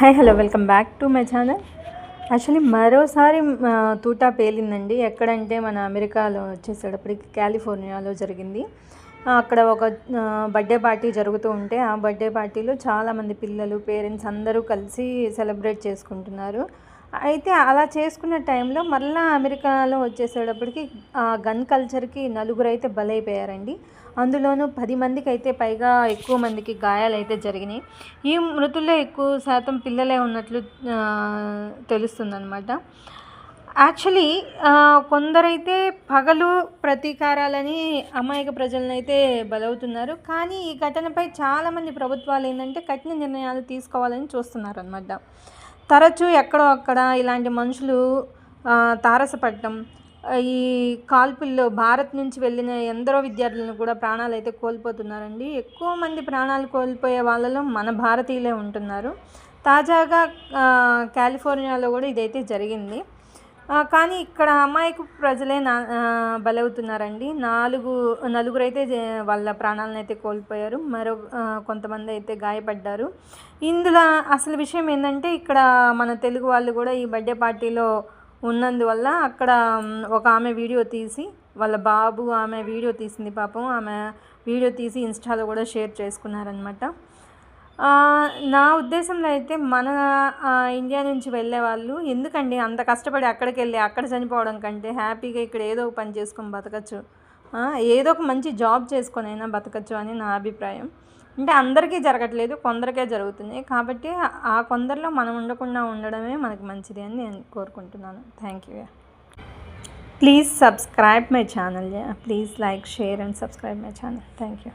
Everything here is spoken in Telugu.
Hi hello welcome back to my channel. Actually మరోసారి తూటా పేలిందండి. ఎక్కడంటే మన అమెరికాలో వచ్చేసేటప్పటికి కాలిఫోర్నియాలో జరిగింది. అక్కడ ఒక బర్త్డే పార్టీ జరుగుతూ ఉంటే ఆ బర్త్డే పార్టీలో చాలామంది పిల్లలు పేరెంట్స్ అందరూ కలిసి సెలబ్రేట్ చేసుకుంటున్నారు. అయితే అలా చేసుకున్న టైంలో మళ్ళీ అమెరికాలో వచ్చేసేటప్పటికి గన్ కల్చర్కి నలుగురైతే బలైపోయారండి. అందులోనూ 10 మందికి అయితే పైగా ఎక్కువ మందికి గాయాలైతే జరిగినాయి. ఈ మృతుల్లో ఎక్కువ శాతం పిల్లలే ఉన్నట్లు తెలుస్తుందన్నమాట. యాక్చువల్లీ కొందరైతే పగలు ప్రతీకారాలని అమాయక ప్రజలనైతే బలవుతున్నారు. కానీ ఈ ఘటనపై చాలామంది ప్రభుత్వాలు ఏంటంటే కఠిన నిర్ణయాలు తీసుకోవాలని చూస్తున్నారన్నమాట. తరచూ ఎక్కడో అక్కడ ఇలాంటి మనుషులు తారసపడటం, ఈ కాల్పుల్లో భారత్ నుంచి వెళ్ళిన ఎందరో విద్యార్థులను కూడా ప్రాణాలైతే కోల్పోతున్నారండి. ఎక్కువ మంది ప్రాణాలు కోల్పోయే వాళ్ళలో మన భారతీయులే ఉంటున్నారు. తాజాగా కాలిఫోర్నియాలో కూడా ఇదైతే జరిగింది. కానీ ఇక్కడ అమాయక ప్రజలే బలవుతున్నారండి. నలుగురైతే వాళ్ళ ప్రాణాలను అయితే కోల్పోయారు. మరో కొంతమంది అయితే గాయపడ్డారు. ఇందులో అసలు విషయం ఏంటంటే ఇక్కడ మన తెలుగు వాళ్ళు కూడా ఈ బర్త్డే పార్టీలో ఉన్నందువల్ల అక్కడ ఒక ఆమె వీడియో తీసి వాళ్ళ బాబు ఆమె వీడియో తీసింది. పాపం ఆమె వీడియో తీసి ఇన్స్టాలో కూడా షేర్ చేసుకున్నారనమాట. నా ఉద్దేశంలో అయితే మన ఇండియా నుంచి వెళ్ళే వాళ్ళు ఎందుకండి అంత కష్టపడి అక్కడికి వెళ్ళి అక్కడ చనిపోవడం కంటే హ్యాపీగా ఇక్కడ ఏదో ఒక పని చేసుకొని బతకచ్చు, ఏదో ఒక మంచి జాబ్ చేసుకొని అయినా బతకచ్చు అని నా అభిప్రాయం. అంటే అందరికీ జరగట్లేదు, కొందరికే జరుగుతున్నాయి. కాబట్టి ఆ కొందరిలో మనం ఉండకుండా ఉండడమే మనకు మంచిది అని నేను కోరుకుంటున్నాను. Thank you. Please subscribe my channel. Please like, share and subscribe my channel. Thank you.